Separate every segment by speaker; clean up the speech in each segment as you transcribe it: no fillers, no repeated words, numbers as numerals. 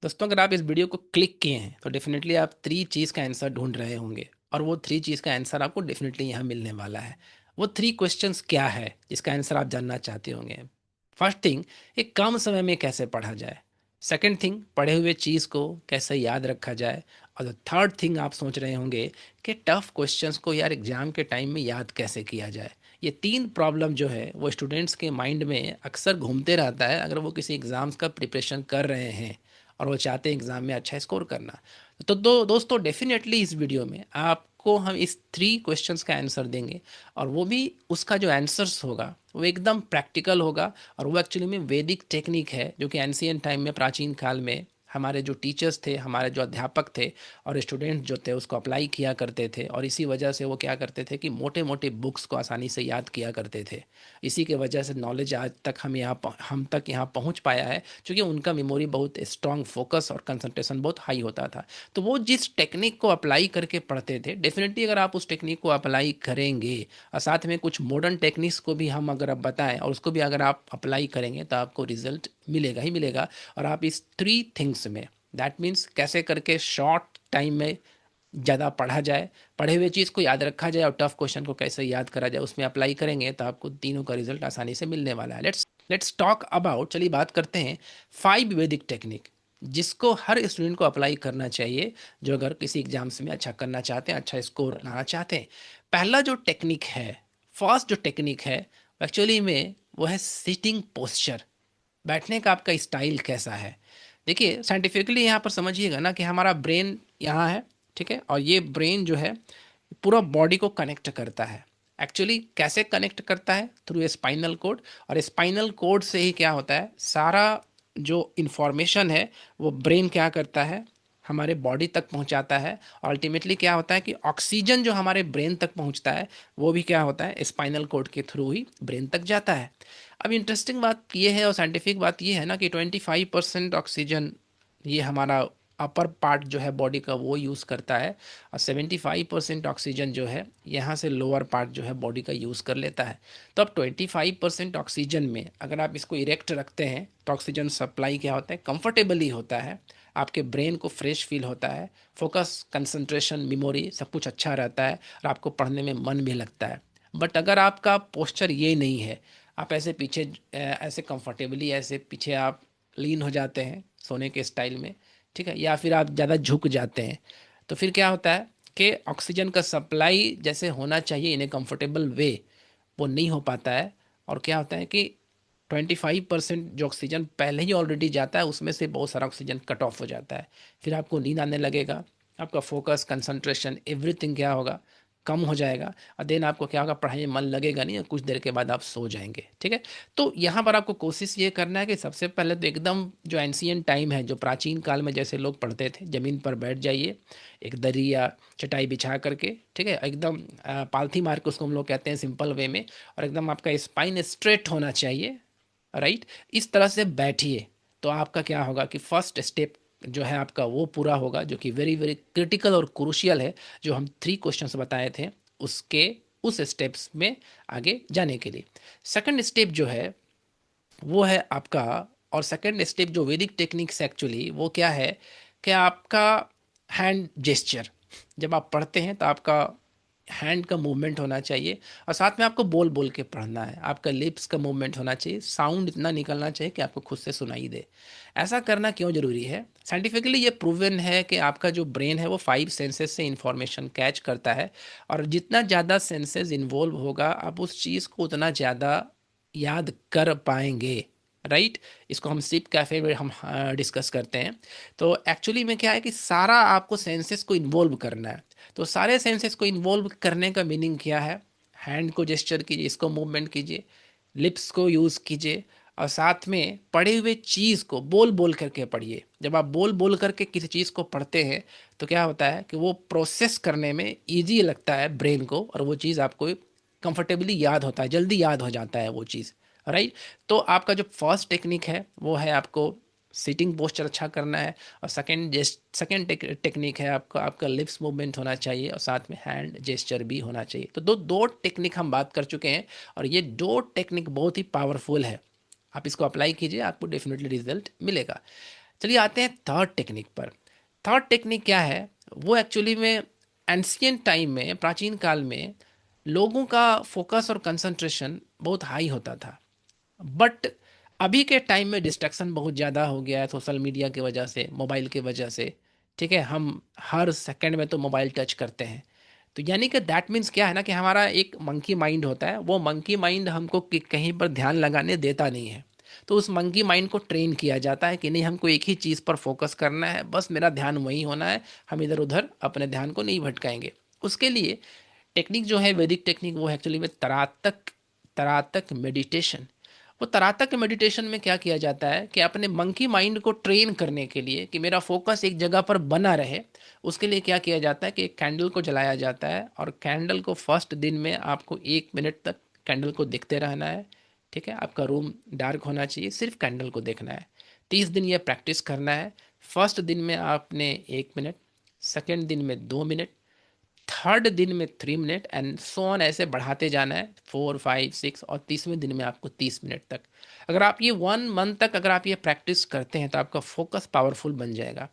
Speaker 1: दोस्तों, अगर आप इस वीडियो को क्लिक किए हैं तो डेफिनेटली आप थ्री चीज़ का आंसर ढूंढ रहे होंगे और वो थ्री चीज़ का आंसर आपको डेफिनेटली यहाँ मिलने वाला है। वो थ्री क्वेश्चंस क्या है जिसका आंसर आप जानना चाहते होंगे। फर्स्ट थिंग, एक कम समय में कैसे पढ़ा जाए। सेकंड थिंग, पढ़े हुए चीज़ को कैसे याद रखा जाए। और थर्ड थिंग आप सोच रहे होंगे कि टफ क्वेश्चंस को यार एग्जाम के टाइम में याद कैसे किया जाए। ये तीन प्रॉब्लम जो है वो स्टूडेंट्स के माइंड में अक्सर घूमते रहता है अगर वो किसी एग्ज़ाम्स का प्रिपरेशन कर रहे हैं और वो चाहते हैं एग्ज़ाम में अच्छा स्कोर करना। तो दोस्तों, डेफिनेटली इस वीडियो में आपको हम इस थ्री क्वेश्चंस का आंसर देंगे और वो भी उसका जो आंसर्स होगा वो एकदम प्रैक्टिकल होगा। और वो एक्चुअली में वैदिक टेक्निक है जो कि एंशियंट टाइम में, प्राचीन काल में हमारे जो टीचर्स थे, हमारे जो अध्यापक थे और स्टूडेंट्स जो थे उसको अप्लाई किया करते थे। और इसी वजह से वो क्या करते थे कि मोटे मोटे बुक्स को आसानी से याद किया करते थे। इसी के वजह से नॉलेज आज तक हम तक यहाँ पहुँच पाया है, क्योंकि उनका मेमोरी बहुत स्ट्रांग, फोकस और कंसंट्रेशन बहुत हाई होता था। तो वो जिस टेक्निक को अप्लाई करके पढ़ते थे, डेफिनेटली अगर आप उस टेक्निक को अप्लाई करेंगे और साथ में कुछ मॉडर्न टेक्निक्स को भी हम अगर आप बताएं और उसको भी अगर आप अप्लाई करेंगे तो आपको रिजल्ट मिलेगा ही मिलेगा। और आप इस थ्री थिंग्स में, दैट मीन्स कैसे करके शॉर्ट टाइम में ज़्यादा पढ़ा जाए, पढ़े हुए चीज़ को याद रखा जाए और टफ क्वेश्चन को कैसे याद करा जाए, उसमें अप्लाई करेंगे तो आपको तीनों का रिजल्ट आसानी से मिलने वाला है। लेट्स टॉक अबाउट, चलिए बात करते हैं 5 वैदिक टेक्निक जिसको हर स्टूडेंट को अप्लाई करना चाहिए जो अगर किसी एग्जाम्स में अच्छा करना चाहते हैं, अच्छा स्कोर लाना चाहते हैं। पहला जो टेक्निक है, फर्स्ट जो टेक्निक है एक्चुअली में वो है सिटिंग पोस्चर। बैठने का आपका स्टाइल कैसा है। देखिए, साइंटिफिकली यहाँ पर समझिएगा ना कि हमारा ब्रेन यहाँ है, ठीक है, और ये ब्रेन जो है पूरा बॉडी को कनेक्ट करता है। एक्चुअली कैसे कनेक्ट करता है? Through a spinal cord. और स्पाइनल कोड से ही क्या होता है, सारा जो इन्फॉर्मेशन है वो ब्रेन क्या करता है, हमारे बॉडी तक पहुंचाता है। और अल्टीमेटली क्या होता है कि ऑक्सीजन जो हमारे ब्रेन तक पहुंचता है वो भी क्या होता है, स्पाइनल कोड के थ्रू ही ब्रेन तक जाता है। अब इंटरेस्टिंग बात ये है और साइंटिफिक बात ये है ना कि 25% ऑक्सीजन ये हमारा अपर पार्ट जो है बॉडी का वो यूज़ करता है और 75% ऑक्सीजन जो है यहाँ से लोअर पार्ट जो है बॉडी का यूज़ कर लेता है। तो अब 25% ऑक्सीजन में अगर आप इसको इरेक्ट रखते हैं तो ऑक्सीजन सप्लाई क्या होता है, कंफर्टेबली होता है। आपके ब्रेन को फ्रेश फील होता है, फोकस, कंसंट्रेशन, मेमोरी सब कुछ अच्छा रहता है और आपको पढ़ने में मन भी लगता है। बट अगर आपका पोस्चर ये नहीं है, आप ऐसे पीछे ऐसे कंफर्टेबली ऐसे पीछे आप लीन हो जाते हैं सोने के स्टाइल में, ठीक है, या फिर आप ज़्यादा झुक जाते हैं, तो फिर क्या होता है कि ऑक्सीजन का सप्लाई जैसे होना चाहिए इन ए कंफर्टेबल वे वो नहीं हो पाता है। और क्या होता है कि 25% जो ऑक्सीजन पहले ही ऑलरेडी जाता है उसमें से बहुत सारा ऑक्सीजन कट ऑफ हो जाता है। फिर आपको नींद आने लगेगा, आपका फोकस, कंसंट्रेशन, एवरीथिंग क्या होगा, कम हो जाएगा। और देन आपको क्या होगा, पढ़ाई में मन लगेगा नहीं और कुछ देर के बाद आप सो जाएंगे, ठीक है। तो यहाँ पर आपको कोशिश ये करना है कि सबसे पहले तो एकदम जो एंशियंट टाइम है, जो प्राचीन काल में जैसे लोग पढ़ते थे, ज़मीन पर बैठ जाइए, एक दरी या चटाई बिछा करके, ठीक है, एकदम पालथी मार के उसको हम लोग कहते हैं सिंपल वे में, और एकदम आपका स्पाइन स्ट्रेट होना चाहिए, राइट। इस तरह से बैठिए तो आपका क्या होगा कि फर्स्ट स्टेप जो है आपका वो पूरा होगा, जो कि वेरी वेरी क्रिटिकल और क्रूशियल है, जो हम थ्री क्वेश्चंस बताए थे उसके उस स्टेप्स में आगे जाने के लिए। सेकंड स्टेप जो है वो है आपका, और सेकंड स्टेप जो वैदिक टेक्निक्स एक्चुअली वो क्या है कि आपका हैंड जेस्चर। जब आप पढ़ते हैं तो आपका हैंड का मूवमेंट होना चाहिए और साथ में आपको बोल बोल के पढ़ना है। आपका लिप्स का मूवमेंट होना चाहिए, साउंड इतना निकलना चाहिए कि आपको खुद से सुनाई दे। ऐसा करना क्यों ज़रूरी है? साइंटिफिकली ये प्रूवन है कि आपका जो ब्रेन है वो 5 सेंसेस से इंफॉर्मेशन कैच करता है और जितना ज़्यादा सेंसेस इन्वॉल्व होगा आप उस चीज़ को उतना ज़्यादा याद कर पाएंगे, राइट। इसको हम सिप कैफ़े में हम डिस्कस करते हैं। तो एक्चुअली में क्या है कि सारा आपको सेंसेस को इन्वॉल्व करना है। तो सारे सेंसेस को इन्वॉल्व करने का मीनिंग क्या है? हैंड को जेस्चर कीजिए, इसको मूवमेंट कीजिए, लिप्स को यूज़ कीजिए और साथ में पढ़े हुए चीज़ को बोल बोल करके पढ़िए। जब आप बोल बोल करके किसी चीज़ को पढ़ते हैं तो क्या होता है कि वो प्रोसेस करने में ईजी लगता है ब्रेन को और वो चीज़ आपको कंफर्टेबली याद होता है, जल्दी याद हो जाता है वो चीज़, राइट। तो आपका जो फर्स्ट टेक्निक है वो है आपको सिटिंग पोस्चर अच्छा करना है और सेकंड टेक्निक है आपका आपका लिप्स मूवमेंट होना चाहिए और साथ में हैंड जेस्चर भी होना चाहिए। तो दो दो टेक्निक हम बात कर चुके हैं और ये दो टेक्निक बहुत ही पावरफुल है। आप इसको अप्लाई कीजिए, आपको डेफिनेटली रिजल्ट मिलेगा। चलिए आते हैं थर्ड टेक्निक पर। थर्ड टेक्निक क्या है? वो एक्चुअली में एंशियंट टाइम में, प्राचीन काल में, लोगों का फोकस और कंसंट्रेशन बहुत हाई होता था। बट अभी के टाइम में डिस्ट्रैक्शन बहुत ज़्यादा हो गया है, सोशल मीडिया की वजह से, मोबाइल की वजह से। ठीक है, हम हर सेकंड में तो मोबाइल टच करते हैं। तो यानी कि दैट मीन्स क्या है ना, कि हमारा एक मंकी माइंड होता है, वो मंकी माइंड हमको कहीं पर ध्यान लगाने देता नहीं है। तो उस मंकी माइंड को ट्रेन किया जाता है कि नहीं, हमको एक ही चीज़ पर फोकस करना है, बस मेरा ध्यान वही होना है, हम इधर उधर अपने ध्यान को नहीं भटकाएंगे। उसके लिए टेक्निक जो है, वैदिक टेक्निक, वो एक्चुअली में तरातक, तरातक मेडिटेशन। वो तरातक मेडिटेशन में क्या किया जाता है कि अपने मंकी माइंड को ट्रेन करने के लिए, कि मेरा फोकस एक जगह पर बना रहे, उसके लिए क्या किया जाता है कि एक कैंडल को जलाया जाता है, और कैंडल को फर्स्ट दिन में आपको 1 मिनट तक कैंडल को देखते रहना है। ठीक है, आपका रूम डार्क होना चाहिए, सिर्फ कैंडल को देखना है। 30 दिन ये प्रैक्टिस करना है। फर्स्ट दिन में आपने 1 मिनट, सेकेंड दिन में 2 मिनट, थर्ड दिन में 3 मिनट, एंड सो ऑन, ऐसे बढ़ाते जाना है, 4, 5, 6, और 30वें दिन में आपको 30 मिनट तक। अगर आप ये 1 मंथ तक अगर आप ये प्रैक्टिस करते हैं तो आपका फोकस पावरफुल बन जाएगा।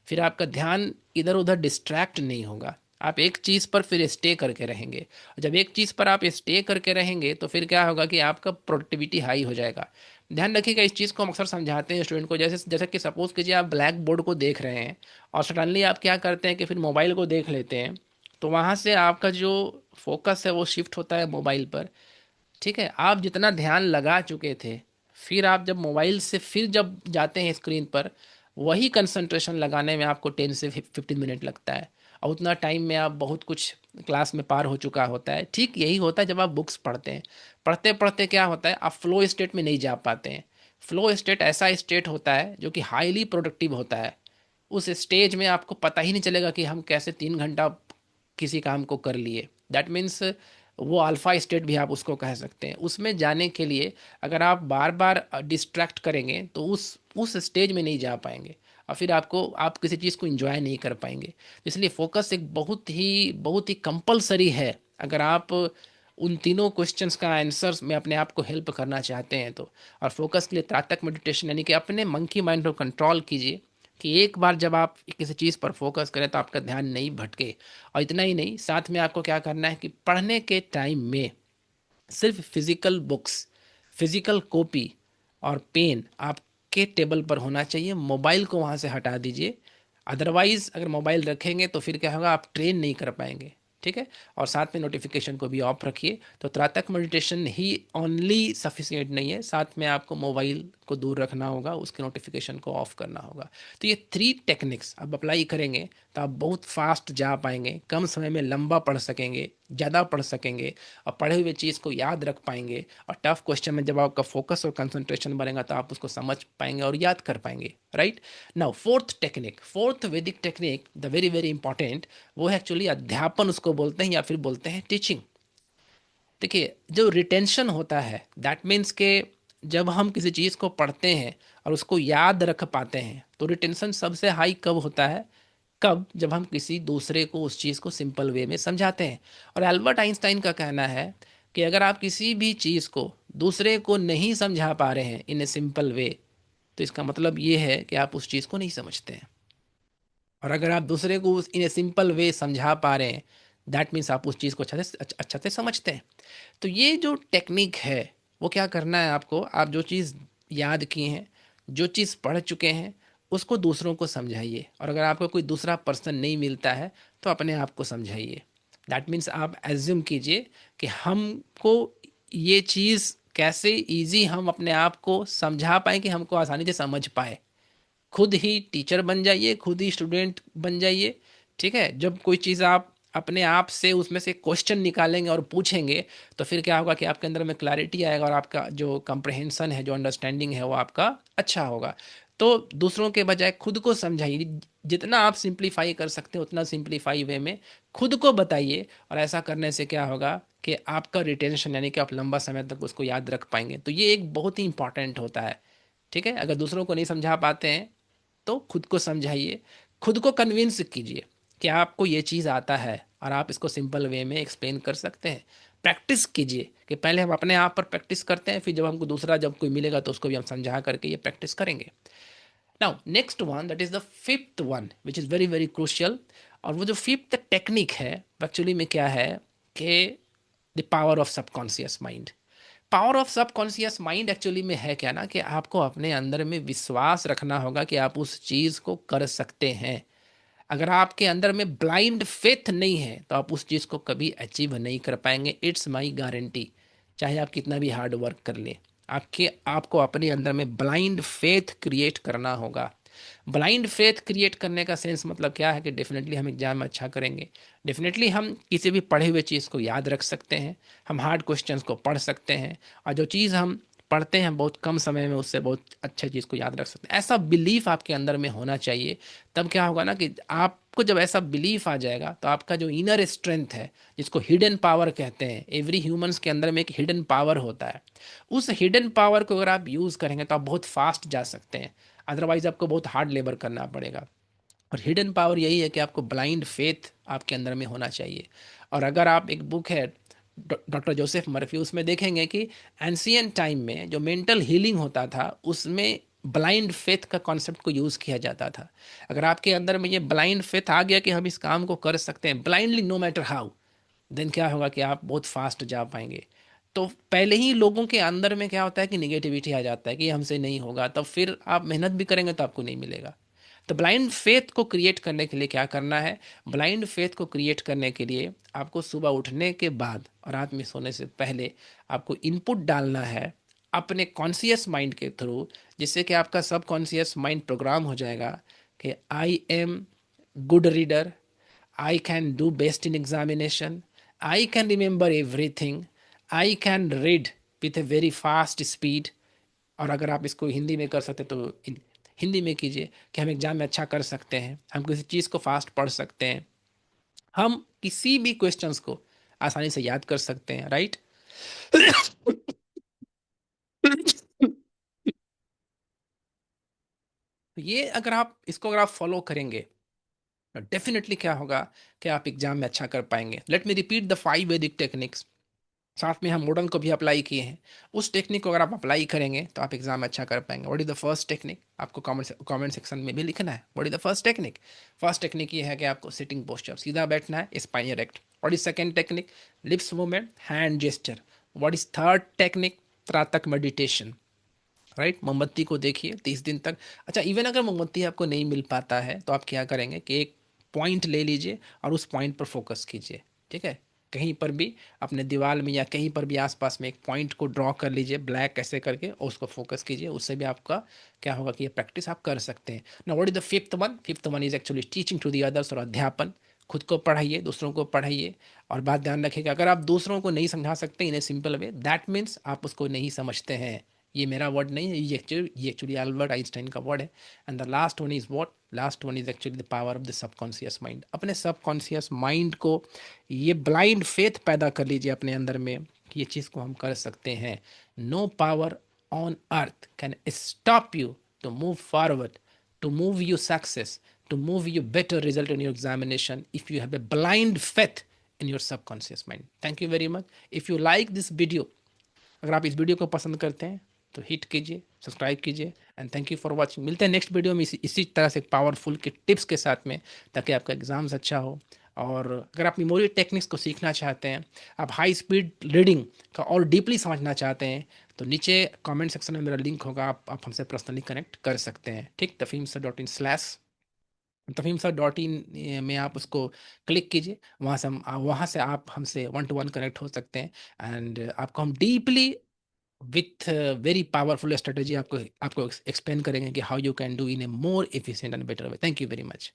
Speaker 1: फिर आपका ध्यान इधर उधर डिस्ट्रैक्ट नहीं होगा, आप एक चीज़ पर फिर स्टे करके रहेंगे। और जब एक चीज़ पर आप स्टे करके रहेंगे तो फिर क्या होगा कि आपका प्रोडक्टिविटी हाई हो जाएगा। ध्यान रखिएगा, इस चीज़ को हम अक्सर समझाते हैं स्टूडेंट को, जैसे जैसे कि सपोज़ कीजिए आप ब्लैक बोर्ड को देख रहे हैं, और सडनली आप क्या करते हैं कि फिर मोबाइल को देख लेते हैं, तो वहाँ से आपका जो फोकस है वो शिफ्ट होता है मोबाइल पर। ठीक है, आप जितना ध्यान लगा चुके थे, फिर आप जब मोबाइल से फिर जब जाते हैं स्क्रीन पर, वही कंसंट्रेशन लगाने में आपको 10 से 15 मिनट लगता है। और उतना टाइम में आप बहुत कुछ क्लास में पार हो चुका होता है। ठीक यही होता है जब आप बुक्स पढ़ते हैं। पढ़ते पढ़ते क्या होता है, आप फ्लो स्टेट में नहीं जा पाते हैं। फ्लो स्टेट ऐसा स्टेट होता है जो कि हाईली प्रोडक्टिव होता है। उस स्टेज में आपको पता ही नहीं चलेगा कि हम कैसे 3 घंटा किसी काम को कर लिए। दैट मीन्स वो अल्फ़ा स्टेट भी आप उसको कह सकते हैं। उसमें जाने के लिए अगर आप बार बार डिस्ट्रैक्ट करेंगे तो उस स्टेज में नहीं जा पाएंगे, और फिर आप किसी चीज़ को इंजॉय नहीं कर पाएंगे। इसलिए फोकस एक बहुत ही कंपलसरी है, अगर आप उन तीनों क्वेश्चंस का आंसर्स में अपने आप को हेल्प करना चाहते हैं तो। और फोकस के लिए त्राटक मेडिटेशन, यानी कि अपने मंकी माइंड को कंट्रोल कीजिए, कि एक बार जब आप किसी चीज़ पर फोकस करें तो आपका ध्यान नहीं भटके। और इतना ही नहीं, साथ में आपको क्या करना है कि पढ़ने के टाइम में सिर्फ फिजिकल बुक्स, फिजिकल कॉपी और पेन आपके टेबल पर होना चाहिए। मोबाइल को वहाँ से हटा दीजिए। अदरवाइज अगर मोबाइल रखेंगे तो फिर क्या होगा, आप ट्रेन नहीं कर पाएंगे। ठीक है, और साथ में नोटिफिकेशन को भी ऑफ रखिए। तो त्राटक मेडिटेशन ही ओनली सफिशिएंट नहीं है, साथ में आपको मोबाइल को दूर रखना होगा, उसके नोटिफिकेशन को ऑफ करना होगा। तो ये 3 टेक्निक्स आप अप्लाई करेंगे तो आप बहुत फास्ट जा पाएंगे, कम समय में लंबा पढ़ सकेंगे, ज़्यादा पढ़ सकेंगे, और पढ़े हुए चीज़ को याद रख पाएंगे। और टफ क्वेश्चन में जब आपका फोकस और कंसंट्रेशन बढ़ेगा तो आप उसको समझ पाएंगे और याद कर पाएंगे। Right now, fourth technique, fourth Vedic technique, the very very important, वो है एक्चुअली अध्यापन उसको बोलते हैं, या फिर बोलते हैं टीचिंग। देखिए, जो रिटेंशन होता है, दैट मीन्स के जब हम किसी चीज़ को पढ़ते हैं और उसको याद रख पाते हैं, तो रिटेंशन सबसे हाई कब होता है? कब? जब हम किसी दूसरे को उस चीज़ को सिंपल वे में समझाते हैं। और एल्बर्ट आइंस्टाइन का कहना है कि अगर आप किसी भी चीज़ को दूसरे को नहीं समझा पा रहे हैं इन ए सिंपल वे, तो इसका मतलब ये है कि आप उस चीज़ को नहीं समझते हैं। और अगर आप दूसरे को उस इन ए सिंपल वे समझा पा रहे हैं, दैट मीन्स आप उस चीज़ को अच्छे से समझते हैं। तो ये जो टेक्निक है, वो क्या करना है आपको, आप जो चीज़ याद किए हैं, जो चीज़ पढ़ चुके हैं, उसको दूसरों को समझाइए। और अगर आपको कोई दूसरा पर्सन नहीं मिलता है तो अपने आप को समझाइए। दैट मीन्स आप एज्यूम कीजिए कि हमको ये चीज़ कैसे ईजी हम अपने आप को समझा पाएँ कि हमको आसानी से समझ पाए। खुद ही टीचर बन जाइए, खुद ही स्टूडेंट बन जाइए। ठीक है, जब कोई चीज़ आप अपने आप से उसमें से क्वेश्चन निकालेंगे और पूछेंगे, तो फिर क्या होगा कि आपके अंदर में क्लैरिटी आएगा, और आपका जो कंप्रहेंसन है, जो अंडरस्टैंडिंग है, वो आपका अच्छा होगा। तो दूसरों के बजाय खुद को समझाइए। जितना आप सिंप्लीफाई कर सकते हैं उतना सिंप्लीफाई वे में खुद को बताइए। और ऐसा करने से क्या होगा कि आपका रिटेंशन, यानी कि आप लंबा समय तक उसको याद रख पाएंगे। तो ये एक बहुत ही इंपॉर्टेंट होता है। ठीक है, अगर दूसरों को नहीं समझा पाते हैं तो खुद को समझाइए, खुद को कन्विंस कीजिए कि आपको ये चीज़ आता है और आप इसको सिंपल वे में एक्सप्लेन कर सकते हैं। प्रैक्टिस कीजिए, कि पहले हम अपने आप पर प्रैक्टिस करते हैं, फिर जब हमको दूसरा जब कोई मिलेगा तो उसको भी हम समझा करके ये प्रैक्टिस करेंगे। Now next one, that is the fifth one which is very very crucial. और वो जो फिफ्थ टेक्निक है एक्चुअली में क्या है कि the power of subconscious mind. Power of subconscious mind actually में है क्या ना, कि आपको अपने अंदर में विश्वास रखना होगा कि आप उस चीज़ को कर सकते हैं। अगर आपके अंदर में ब्लाइंड फेथ नहीं है तो आप उस चीज़ को कभी अचीव नहीं कर पाएंगे। It's my guarantee. चाहे आप कितना भी हार्ड वर्क कर लें, आपको अपने अंदर में ब्लाइंड फेथ क्रिएट करना होगा। ब्लाइंड फेथ क्रिएट करने का सेंस मतलब क्या है कि डेफिनेटली हम एग्जाम में अच्छा करेंगे, डेफिनेटली हम किसी भी पढ़े हुए चीज़ को याद रख सकते हैं, हम हार्ड क्वेश्चंस को पढ़ सकते हैं, और जो चीज़ हम पढ़ते हैं बहुत कम समय में उससे बहुत अच्छे चीज़ को याद रख सकते हैं। ऐसा बिलीफ आपके अंदर में होना चाहिए। तब क्या होगा ना कि आपको जब ऐसा बिलीफ आ जाएगा तो आपका जो इनर स्ट्रेंथ है, जिसको हिडन पावर कहते हैं, एवरी ह्यूमंस के अंदर में एक हिडन पावर होता है। उस हिडन पावर को अगर आप यूज़ करेंगे तो आप बहुत फास्ट जा सकते हैं, अदरवाइज आपको बहुत हार्ड लेबर करना पड़ेगा। और हिडन पावर यही है कि आपको ब्लाइंड फेथ आपके अंदर में होना चाहिए। और अगर आप एक बुक है डॉक्टर जोसेफ मर्फी, उसमें देखेंगे कि एंशियंट टाइम में जो मेंटल हीलिंग होता था उसमें ब्लाइंड फेथ का कॉन्सेप्ट को यूज़ किया जाता था। अगर आपके अंदर में ये ब्लाइंड फेथ आ गया कि हम इस काम को कर सकते हैं blindly no matter how, then क्या होगा कि आप बहुत फास्ट जा पाएंगे। तो पहले ही लोगों के अंदर में क्या होता है कि निगेटिविटी आ जाता है कि ये हमसे नहीं होगा, तब फिर आप मेहनत भी करेंगे तो आपको नहीं मिलेगा। तो ब्लाइंड फेथ को क्रिएट करने के लिए क्या करना है? ब्लाइंड फेथ को क्रिएट करने के लिए आपको सुबह उठने के बाद और रात में सोने से पहले आपको इनपुट डालना है अपने कॉन्शियस माइंड के थ्रू, जिससे कि आपका सब कॉन्शियस माइंड प्रोग्राम हो जाएगा कि I am good reader, I can do best in examination, I can remember everything, I can read with a very fast speed। और अगर आप इसको हिंदी में कर सकते तो हिंदी में कीजिए कि हम एग्जाम में अच्छा कर सकते हैं, हम किसी चीज़ को फास्ट पढ़ सकते हैं, हम किसी भी क्वेश्चंस को आसानी से याद कर सकते हैं, राइट। ये अगर आप फॉलो करेंगे डेफिनेटली क्या होगा कि आप एग्जाम में अच्छा कर पाएंगे। लेट मी रिपीट द 5 वैदिक टेक्निक्स, साथ में हम मॉडर्न को भी अप्लाई किए हैं। उस टेक्निक को अगर आप अप्लाई करेंगे तो आप एग्जाम में अच्छा कर पाएंगे। What is the first technique? आपको कमेंट सेक्शन में भी लिखना है what is the first technique. First technique ये है कि आपको सिटिंग पोस्चर, सीधा बैठना है, spine erect. What is second technique? Lips movement, hand gesture. What is third technique? Tratak meditation, right. मोमबत्ती को देखिए 30 दिन तक। अच्छा, इवन अगर मोमबत्ती आपको नहीं मिल पाता है तो आप क्या करेंगे कि एक पॉइंट ले लीजिए और उस पॉइंट पर फोकस कीजिए, ठीक है। कहीं पर भी अपने दीवार में या कहीं पर भी आसपास में एक पॉइंट को ड्रॉ कर लीजिए ब्लैक ऐसे करके और उसको फोकस कीजिए, उससे भी आपका क्या होगा कि ये प्रैक्टिस आप कर सकते हैं ना। What is the fifth one? Fifth one is actually teaching to the others, और अध्यापन। खुद को पढ़ाइए, दूसरों को पढ़ाइए। और बात ध्यान रखिएगा, अगर आप दूसरों को नहीं समझा सकते in a simple way, that means आप उसको नहीं समझते हैं। ये मेरा वर्ड नहीं है, ये एक्चुअली अल्बर्ट आइंस्टाइन का वर्ड है। And the last one is what? Last one is actually the power of the subconscious mind. अपने सबकॉन्शियस माइंड को ये ब्लाइंड फेथ पैदा कर लीजिए अपने अंदर में कि ये चीज़ को हम कर सकते हैं। No power on earth can stop you to move forward, to move you success, to move you better result in your examination if you have a blind faith in your subconscious mind. Thank you very much. If you like this video, अगर आप इस video को पसंद करते हैं तो hit कीजिए, subscribe कीजिए, and thank you for watching. मिलते हैं नेक्स्ट वीडियो में इसी तरह से पावरफुल के टिप्स के साथ में, ताकि आपका एग्जाम्स अच्छा हो। और अगर आप मेमोरी टेक्निक्स को सीखना चाहते हैं, आप हाई स्पीड रीडिंग का और डीपली समझना चाहते हैं, तो नीचे कमेंट सेक्शन में मेरा लिंक होगा, आप हमसे पर्सनली कनेक्ट कर सकते हैं, ठीक। tafimsir.in/tafimsir.in में आप उसको क्लिक कीजिए, वहाँ से आप हमसे वन टू वन कनेक्ट हो सकते हैं। एंड आपको हम deeply with very powerful strategy आपको आपको एक्सप्लेन करेंगे कि how you can do in A more efficient and better way. Thank you very much.